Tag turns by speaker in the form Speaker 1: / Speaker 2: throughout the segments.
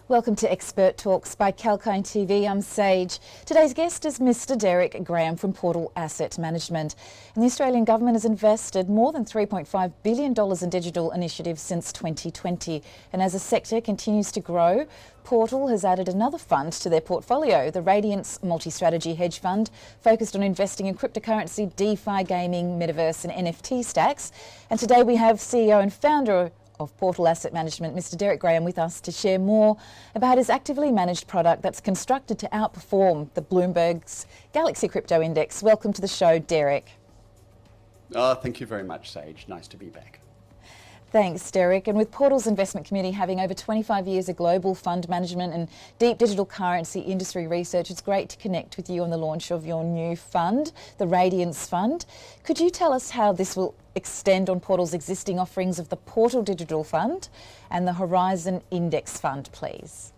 Speaker 1: Welcome to Expert Talks by Kalkine TV. I'm Sage. Today's guest is Mr Deryck Graham from Portal Asset Management. And the Australian government has invested more than $3.5 billion in digital initiatives since 2020. And as the sector continues to grow, Portal has added another fund to their portfolio, the Radiance Multi-Strategy Hedge Fund, focused on investing in cryptocurrency, DeFi, gaming, metaverse and NFT stacks. And today we have CEO and founder of Portal Asset Management, Mr Deryck Graham, with us to share more about his actively managed product that's constructed to outperform the Bloomberg's Galaxy Crypto Index. Welcome to the show, Deryck.
Speaker 2: Thank you very much, Sage. Nice to be back.
Speaker 1: Thanks, Deryck. And with Portal's investment committee having over 25 years of global fund management and deep digital currency industry research, it's great to connect with you on the launch of your new fund, the Radiance Fund. Could you tell us how this will extend on Portal's existing offerings of the Portal Digital Fund and the Horizon Index Fund, please?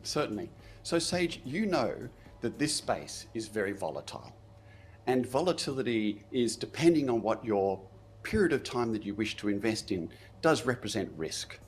Speaker 2: Certainly. So, Sage, you know that this space is very volatile. And volatility is, depending on what your period of time that you wish to invest in, does represent risk.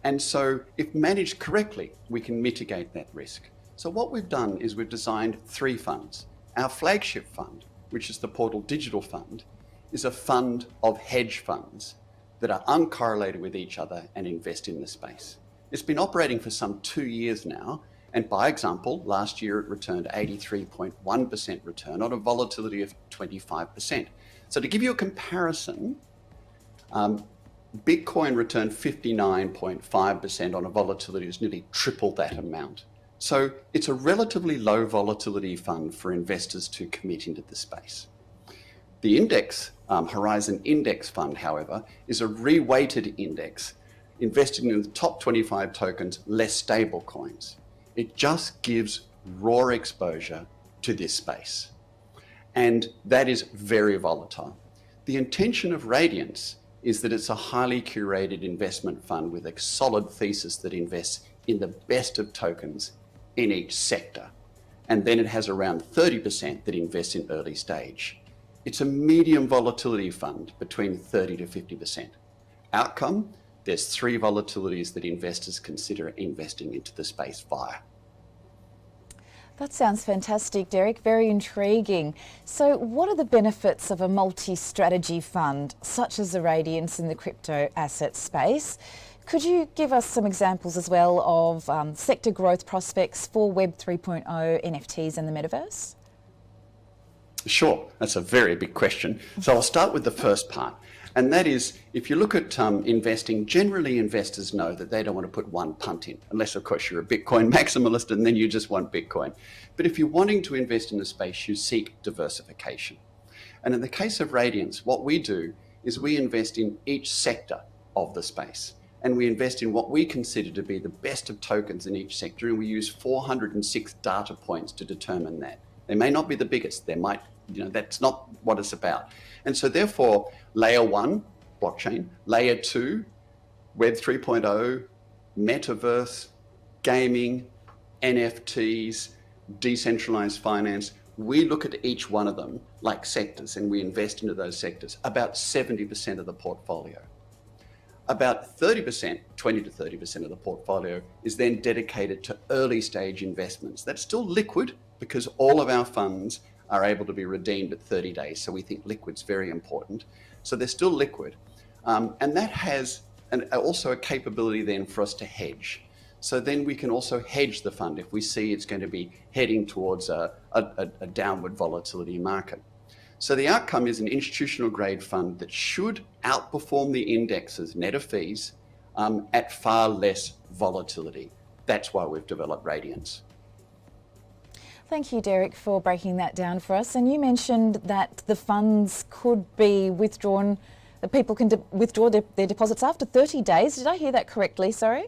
Speaker 2: And so if managed correctly, we can mitigate that risk. So what we've done is we've designed three funds. Our flagship fund, which is the Portal Digital Fund, is a fund of hedge funds that are uncorrelated with each other and invest in the space. It's been operating for some 2 years now. And by example, last year it returned 83.1% return on a volatility of 25%. So to give you a comparison, Bitcoin returned 59.5% on a volatility that's nearly triple that amount. So it's a relatively low volatility fund for investors to commit into the space. The index, Horizon Index Fund, however, is a reweighted index investing in the top 25 tokens, less stable coins. It just gives raw exposure to this space. And that is very volatile. The intention of Radiance is that it's a highly curated investment fund with a solid thesis that invests in the best of tokens in each sector. And then it has around 30% that invests in early stage. It's a medium volatility fund between 30 to 50%. Outcome, there's three volatilities that investors consider investing into the space via.
Speaker 1: That sounds fantastic, Deryck. Very intriguing. So what are the benefits of a multi-strategy fund, such as the Radiance in the crypto asset space? Could you give us some examples as well of sector growth prospects for Web 3.0, NFTs and the metaverse?
Speaker 2: Sure, that's a very big question. So I'll start with the first part. And that is, if you look at investing, generally investors know that they don't want to put one punt in, unless of course you're a Bitcoin maximalist and then you just want Bitcoin. But if you're wanting to invest in the space, you seek diversification. And in the case of Radiance, what we do is we invest in each sector of the space. And we invest in what we consider to be the best of tokens in each sector. And we use 406 data points to determine that. They may not be the biggest, they might, that's not what it's about. And so therefore, layer one, blockchain, layer two, Web 3.0, metaverse, gaming, NFTs, decentralized finance, we look at each one of them like sectors and we invest into those sectors, about 70% of the portfolio. About 30%, 20 to 30% of the portfolio is then dedicated to early stage investments. That's still liquid because all of our funds are able to be redeemed at 30 days. So we think liquid's very important. So they're still liquid. And that has also a capability then for us to hedge. So then we can also hedge the fund if we see it's going to be heading towards a downward volatility market. So the outcome is an institutional grade fund that should outperform the indexes net of fees at far less volatility. That's why we've developed Radiance.
Speaker 1: Thank you, Deryck, for breaking that down for us. And you mentioned that the funds could be withdrawn, that people can withdraw their deposits after 30 days. Did I hear that correctly? Sorry?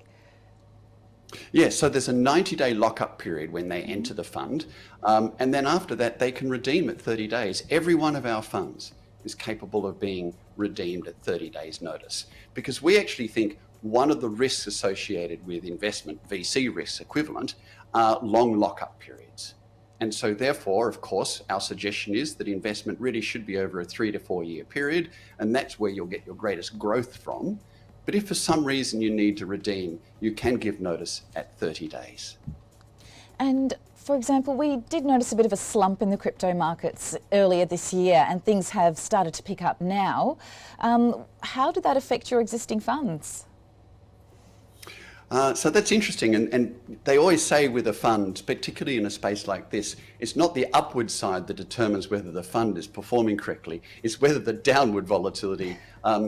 Speaker 2: Yes, so there's a 90-day lockup period when they enter the fund. And then after that, they can redeem at 30 days. Every one of our funds is capable of being redeemed at 30 days notice. Because we actually think one of the risks associated with investment, VC risks equivalent, are long lockup periods. And so therefore, of course, our suggestion is that investment really should be over a 3 to 4 year period. And that's where you'll get your greatest growth from. But if for some reason you need to redeem, you can give notice at 30 days.
Speaker 1: And for example, we did notice a bit of a slump in the crypto markets earlier this year, and things have started to pick up now. How did that affect your existing funds?
Speaker 2: So that's interesting, and they always say with a fund, particularly in a space like this, it's not the upward side that determines whether the fund is performing correctly, it's whether the downward volatility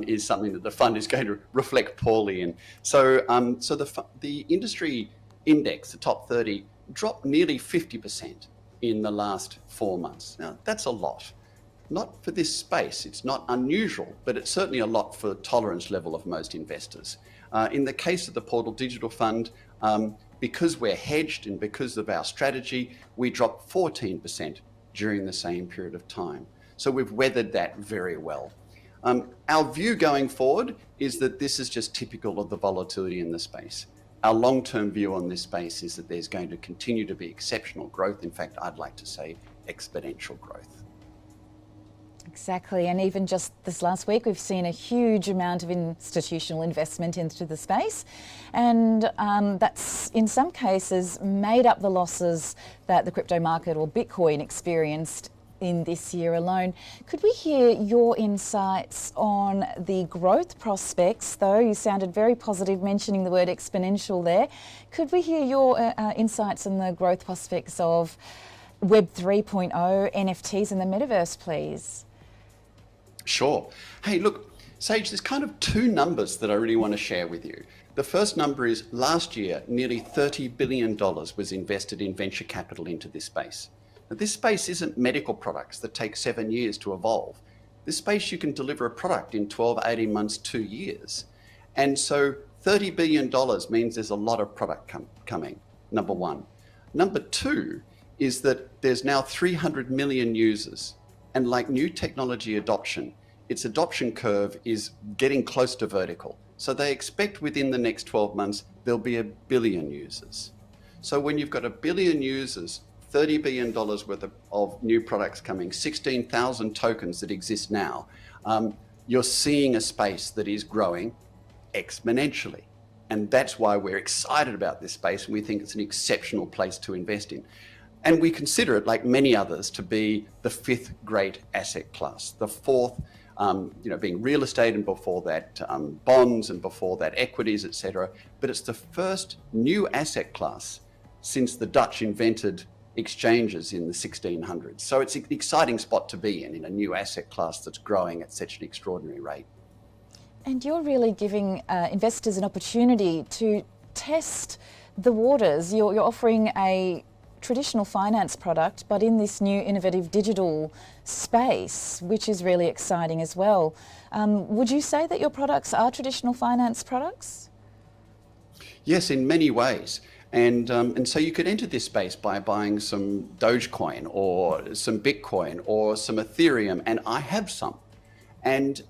Speaker 2: is something that the fund is going to reflect poorly in. So, the industry index, the top 30, dropped nearly 50% in the last 4 months. Now, that's a lot. Not for this space, it's not unusual, but it's certainly a lot for the tolerance level of most investors. In the case of the Portal Digital Fund, because we're hedged and because of our strategy, we dropped 14% during the same period of time. So we've weathered that very well. Our view going forward is that this is just typical of the volatility in the space. Our long-term view on this space is that there's going to continue to be exceptional growth. In fact, I'd like to say exponential growth.
Speaker 1: Exactly, and even just this last week we've seen a huge amount of institutional investment into the space, and that's in some cases made up the losses that the crypto market or Bitcoin experienced in this year alone. Could we hear your insights on the growth prospects, though? You sounded very positive mentioning the word exponential there. Could we hear your insights on the growth prospects of Web 3.0, NFTs and the metaverse, please?
Speaker 2: Sure. Hey, look, Sage, there's kind of two numbers that I really want to share with you. The first number is last year, nearly $30 billion was invested in venture capital into this space. Now, this space isn't medical products that take 7 years to evolve. This space, you can deliver a product in 12, 18 months, 2 years. And so $30 billion means there's a lot of product coming, number one. Number two is that there's now 300 million users. And like new technology adoption, its adoption curve is getting close to vertical. So they expect within the next 12 months, there'll be 1 billion users. So when you've got 1 billion users, $30 billion worth of new products coming, 16,000 tokens that exist now, you're seeing a space that is growing exponentially. And that's why we're excited about this space, and we think it's an exceptional place to invest in. And we consider it, like many others, to be the fifth great asset class. The fourth, being real estate, and before that bonds, and before that equities, etc. But it's the first new asset class since the Dutch invented exchanges in the 1600s. So it's an exciting spot to be in a new asset class that's growing at such an extraordinary rate.
Speaker 1: And you're really giving investors an opportunity to test the waters. You're offering a traditional finance product, but in this new innovative digital space, which is really exciting as well. Would you say that your products are traditional finance products?
Speaker 2: Yes, in many ways. And so you could enter this space by buying some Dogecoin or some Bitcoin or some Ethereum, and I have some. And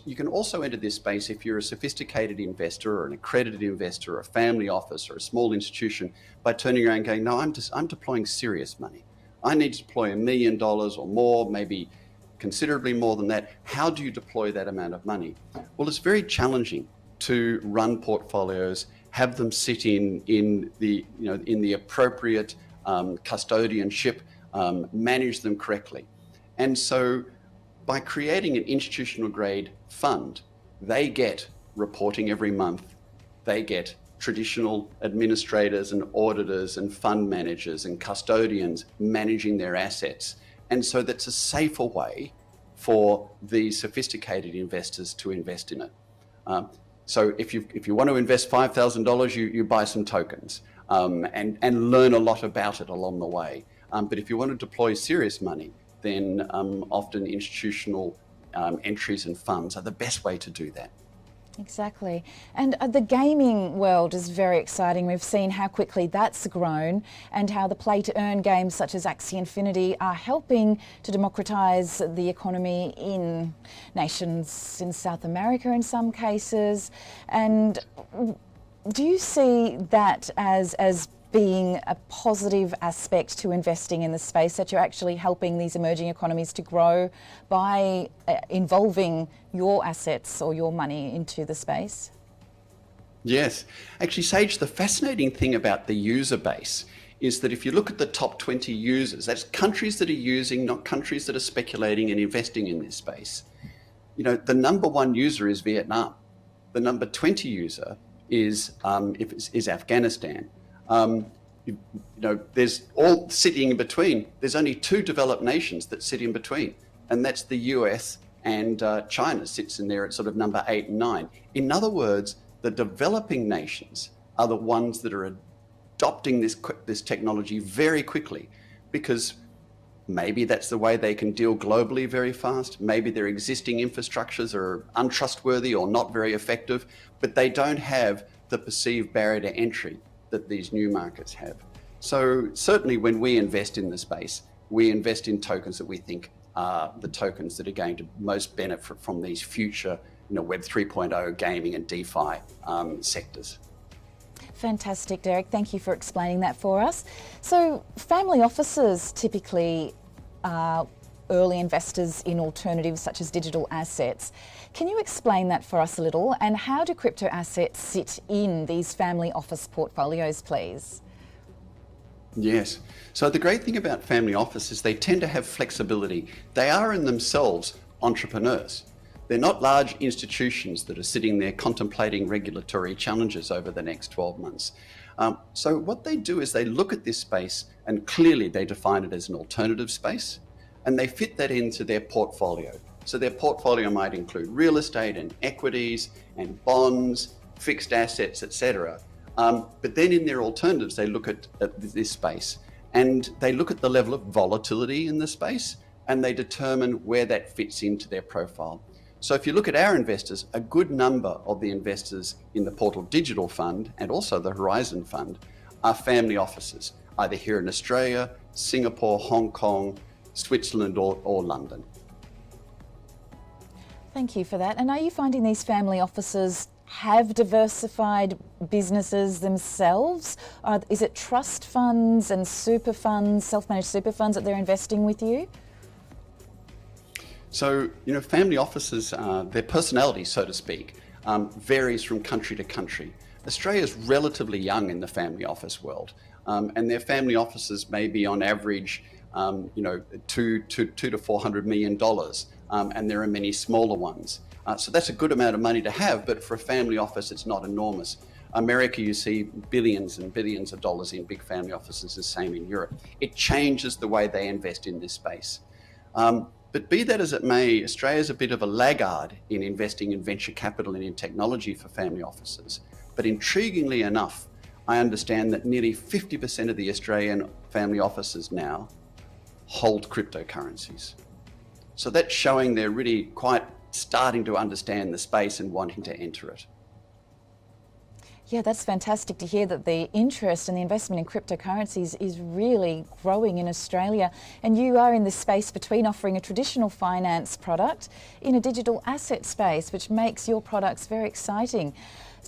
Speaker 2: you can also enter this space if you're a sophisticated investor or an accredited investor or a family office or a small institution by turning around and going, no, I'm deploying serious money. I need to deploy $1 million or more, maybe considerably more than that. How do you deploy that amount of money? Well, it's very challenging to run portfolios, have them sit in the appropriate custodianship, manage them correctly. And so by creating an institutional grade fund, they get reporting every month, they get traditional administrators and auditors and fund managers and custodians managing their assets. And so that's a safer way for the sophisticated investors to invest in it. So if you want to invest $5,000, you buy some tokens and learn a lot about it along the way. But if you want to deploy serious money, then often institutional entries and funds are the best way to do that.
Speaker 1: Exactly. And the gaming world is very exciting. We've seen how quickly that's grown and how the play-to-earn games such as Axie Infinity are helping to democratise the economy in nations in South America in some cases. And do you see that as being a positive aspect to investing in the space, that you're actually helping these emerging economies to grow by involving your assets or your money into the space?
Speaker 2: Yes. Actually, Sage, the fascinating thing about the user base is that if you look at the top 20 users, that's countries that are using, not countries that are speculating and investing in this space. You know, the number one user is Vietnam. The number 20 user is Afghanistan. There's all sitting in between. There's only two developed nations that sit in between, and that's the US and China sits in there at sort of number 8 and 9. In other words, the developing nations are the ones that are adopting this technology very quickly, because maybe that's the way they can deal globally very fast. Maybe their existing infrastructures are untrustworthy or not very effective, but they don't have the perceived barrier to entry that these new markets have. So certainly when we invest in the space, we invest in tokens that we think are the tokens that are going to most benefit from these future, Web 3.0 gaming and DeFi sectors.
Speaker 1: Fantastic, Deryck. Thank you for explaining that for us. So family offices typically are early investors in alternatives such as digital assets. Can you explain that for us a little? And how do crypto assets sit in these family office portfolios, please?
Speaker 2: Yes. So the great thing about family offices is they tend to have flexibility. They are in themselves entrepreneurs. They're not large institutions that are sitting there contemplating regulatory challenges over the next 12 months. So what they do is they look at this space, and clearly they define it as an alternative space, and they fit that into their portfolio. So their portfolio might include real estate and equities and bonds, fixed assets, etc. But then in their alternatives, they look at this space, and they look at the level of volatility in the space, and they determine where that fits into their profile. So if you look at our investors, a good number of the investors in the Portal Digital Fund and also the Horizon Fund are family offices, either here in Australia, Singapore, Hong Kong, Switzerland or London.
Speaker 1: Thank you for that. And are you finding these family offices have diversified businesses themselves? Is it trust funds and super funds, self-managed super funds that they're investing with you?
Speaker 2: So, family offices, their personality, so to speak, varies from country to country. Australia is relatively young in the family office world, and their family offices may be on average, $200 to $400 million, and there are many smaller ones. So that's a good amount of money to have, but for a family office, it's not enormous. America, you see billions and billions of dollars in big family offices, the same in Europe. It changes the way they invest in this space. But be that as it may, Australia is a bit of a laggard in investing in venture capital and in technology for family offices. But intriguingly enough, I understand that nearly 50% of the Australian family offices now hold cryptocurrencies. So that's showing they're really quite starting to understand the space and wanting to enter it.
Speaker 1: Yeah, that's fantastic to hear that the interest and the investment in cryptocurrencies is really growing in Australia. And you are in this space between offering a traditional finance product in a digital asset space, which makes your products very exciting.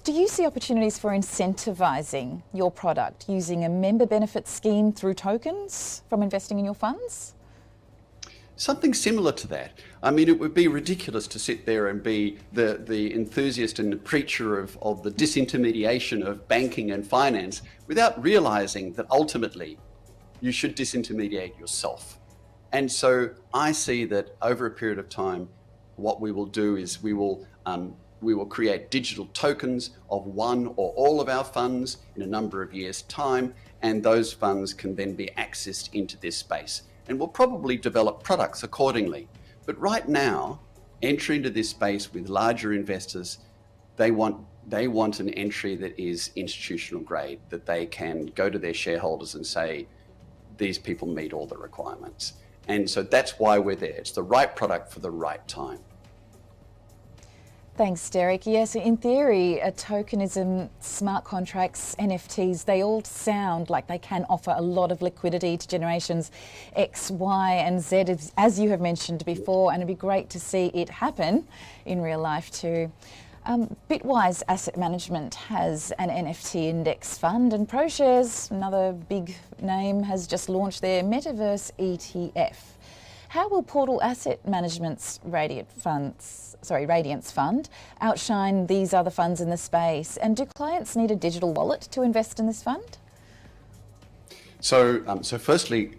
Speaker 1: Do you see opportunities for incentivising your product using a member benefit scheme through tokens from investing in your funds?
Speaker 2: Something similar to that. I mean, it would be ridiculous to sit there and be the enthusiast and the preacher of the disintermediation of banking and finance without realizing that ultimately you should disintermediate yourself. And so I see that over a period of time, what we will do is we will create digital tokens of one or all of our funds in a number of years' time, and those funds can then be accessed into this space. And we'll probably develop products accordingly. But right now, entry into this space with larger investors, they want an entry that is institutional grade, that they can go to their shareholders and say, these people meet all the requirements. And so that's why we're there. It's the right product for the right time.
Speaker 1: Thanks, Deryck. Yes, in theory, tokenism, smart contracts, NFTs, they all sound like they can offer a lot of liquidity to generations X, Y, and Z, as you have mentioned before, and it'd be great to see it happen in real life too. Bitwise Asset Management has an NFT index fund, and ProShares, another big name, has just launched their metaverse ETF. How will Portal Asset Management's Radiance Fund outshine these other funds in the space? And do clients need a digital wallet to invest in this fund?
Speaker 2: So firstly,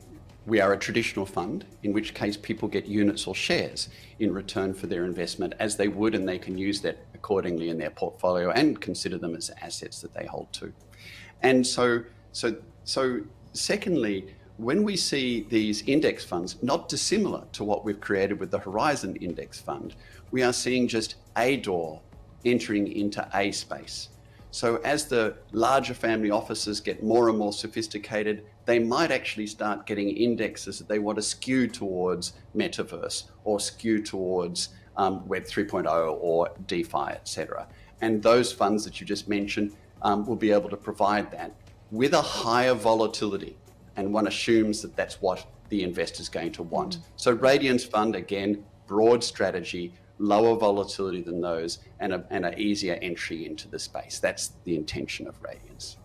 Speaker 2: we are a traditional fund, in which case people get units or shares in return for their investment, as they would, and they can use that accordingly in their portfolio and consider them as assets that they hold too. And so secondly, when we see these index funds, not dissimilar to what we've created with the Horizon Index Fund, we are seeing just a door entering into a space. So as the larger family offices get more and more sophisticated, they might actually start getting indexes that they want to skew towards metaverse or skew towards Web 3.0 or DeFi, etc. And those funds that you just mentioned will be able to provide that with a higher volatility. And one assumes that that's what the investor's going to want. So Radiance Fund, again, broad strategy, lower volatility than those, and an easier entry into the space. That's the intention of Radiance.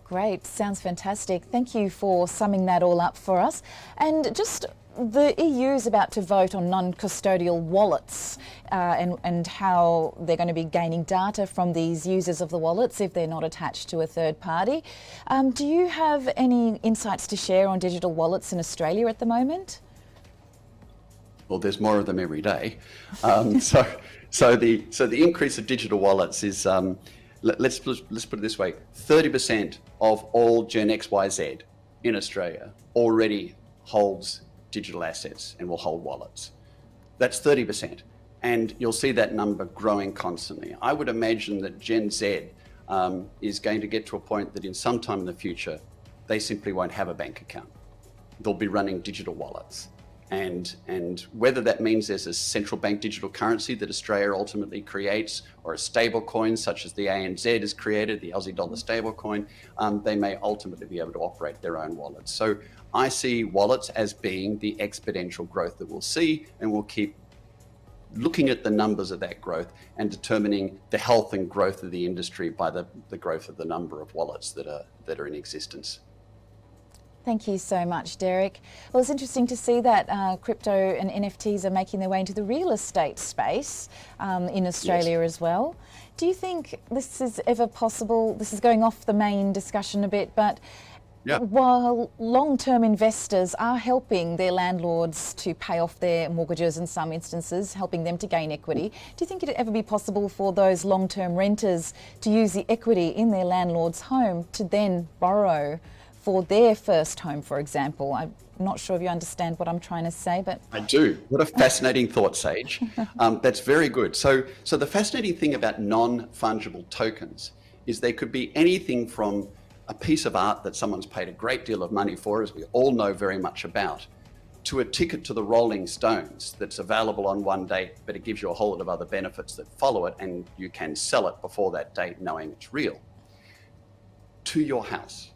Speaker 1: Great, sounds fantastic. Thank you for summing that all up for us. And just the EU is about to vote on non-custodial wallets and how they're going to be gaining data from these users of the wallets if they're not attached to a third party. Do you have any insights to share on digital wallets in Australia at the moment?
Speaker 2: Well, there's more of them every day. So the increase of digital wallets is, let's put it this way: 30% of all Gen XYZ in Australia already holds digital assets and will hold wallets. That's 30%, and you'll see that number growing constantly. I would imagine that Gen Z is going to get to a point that in some time in the future, they simply won't have a bank account. They'll be running digital wallets. And whether that means there's a central bank digital currency that Australia ultimately creates, or a stable coin such as the ANZ has created, the Aussie dollar stable coin, they may ultimately be able to operate their own wallets. So I see wallets as being the exponential growth that we'll see, and we'll keep looking at the numbers of that growth and determining the health and growth of the industry by the growth of the number of wallets that are in existence.
Speaker 1: Thank you so much, Deryck. Well, it's interesting to see that crypto and NFTs are making their way into the real estate space in Australia as well. Do you think this is ever possible? This is going off the main discussion a bit, but while long-term investors are helping their landlords to pay off their mortgages in some instances, helping them to gain equity, do you think it'd ever be possible for those long-term renters to use the equity in their landlord's home to then borrow for their first home, for example? I'm not sure if you understand what I'm trying to say, but...
Speaker 2: I do. What a fascinating thought, Sage. That's very good. So the fascinating thing about non-fungible tokens is they could be anything from a piece of art that someone's paid a great deal of money for, as we all know very much about, to a ticket to the Rolling Stones that's available on one date, but it gives you a whole lot of other benefits that follow it, and you can sell it before that date knowing it's real, to your house.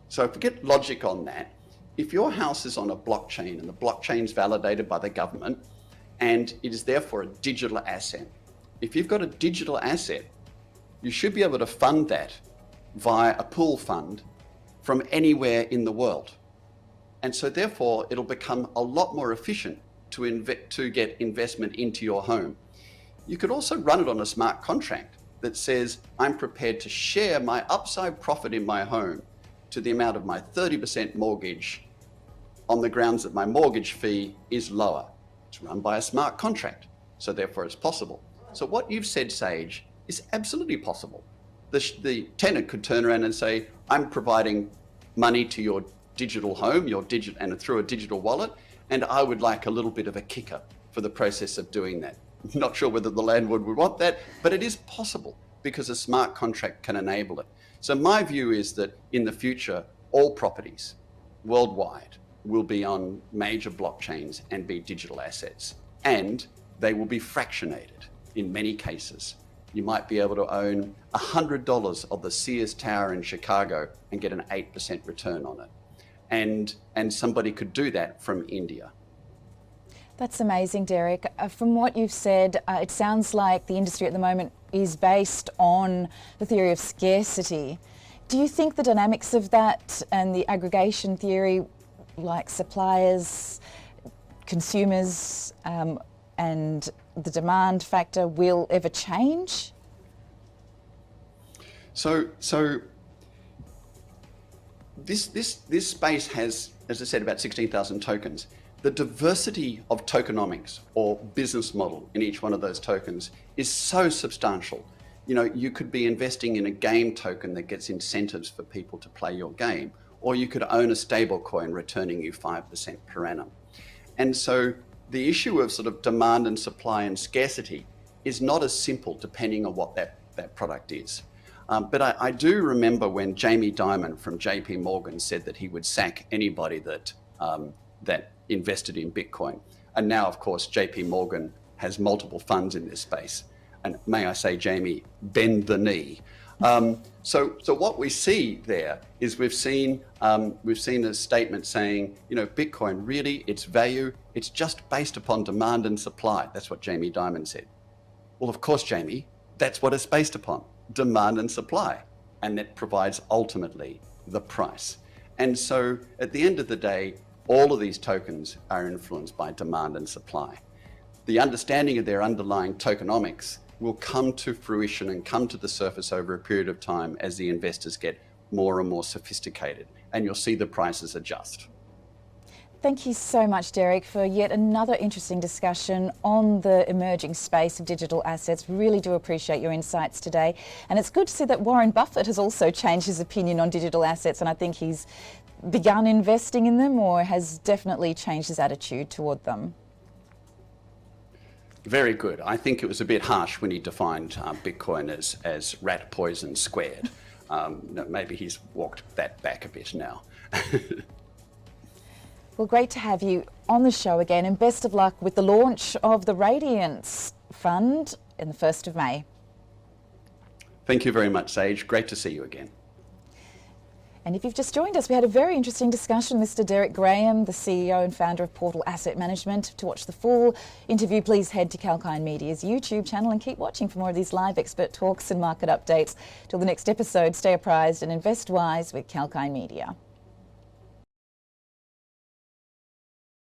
Speaker 2: So forget logic on that. If your house is on a blockchain and the blockchain is validated by the government and it is therefore a digital asset, if you've got a digital asset, you should be able to fund that via a pool fund from anywhere in the world. And so therefore it'll become a lot more efficient to get investment into your home. You could also run it on a smart contract that says, I'm prepared to share my upside profit in my home to the amount of my 30% mortgage on the grounds that my mortgage fee is lower. It's run by a smart contract, so therefore it's possible. So what you've said, Sage, is absolutely possible. The tenant could turn around and say, I'm providing money to your digital home, and through a digital wallet, and I would like a little bit of a kicker for the process of doing that. I'm not sure whether the landlord would want that, but it is possible because a smart contract can enable it. So my view is that in the future, all properties worldwide will be on major blockchains and be digital assets, and they will be fractionated in many cases. You might be able to own $100 of the Sears Tower in Chicago and get an 8% return on it. And somebody could do that from India.
Speaker 1: That's amazing, Deryck. From what you've said, it sounds like the industry at the moment is based on the theory of scarcity. Do you think the dynamics of that and the aggregation theory, like suppliers consumers and the demand factor will ever change?
Speaker 2: So this space has, as I said, about 16,000 tokens. The diversity of tokenomics or business model in each one of those tokens is so substantial. You know, you could be investing in a game token that gets incentives for people to play your game, or you could own a stable coin returning you 5% per annum. And so the issue of sort of demand and supply and scarcity is not as simple depending on what that product is. But I do remember when Jamie Dimon from JP Morgan said that he would sack anybody that invested in Bitcoin. And now, of course, JP Morgan has multiple funds in this space. And may I say, Jamie, bend the knee. So what we see there is we've seen a statement saying, you know, Bitcoin really, its value, it's just based upon demand and supply. That's what Jamie Dimon said. Well, of course, Jamie, that's what it's based upon, demand and supply. And that provides ultimately the price. And so at the end of the day, all of these tokens are influenced by demand and supply. The understanding of their underlying tokenomics will come to fruition and come to the surface over a period of time as the investors get more and more sophisticated, and you'll see the prices adjust.
Speaker 1: Thank you so much, Deryck, for yet another interesting discussion on the emerging space of digital assets. Really do appreciate your insights today. And it's good to see that Warren Buffett has also changed his opinion on digital assets, and I think he's begun investing in them or has definitely changed his attitude toward them.
Speaker 2: Very good. I think it was a bit harsh when he defined Bitcoin as rat poison squared. Maybe he's walked that back a bit now.
Speaker 1: Well, great to have you on the show again, and best of luck with the launch of the Radiance Fund in the 1st of May.
Speaker 2: Thank you very much, Sage. Great to see you again.
Speaker 1: And if you've just joined us, we had a very interesting discussion with Mr Deryck Graham, the CEO and founder of Portal Asset Management. To watch the full interview, please head to Kalkine Media's YouTube channel and keep watching for more of these live expert talks and market updates. Till the next episode, stay apprised and invest wise with Kalkine Media.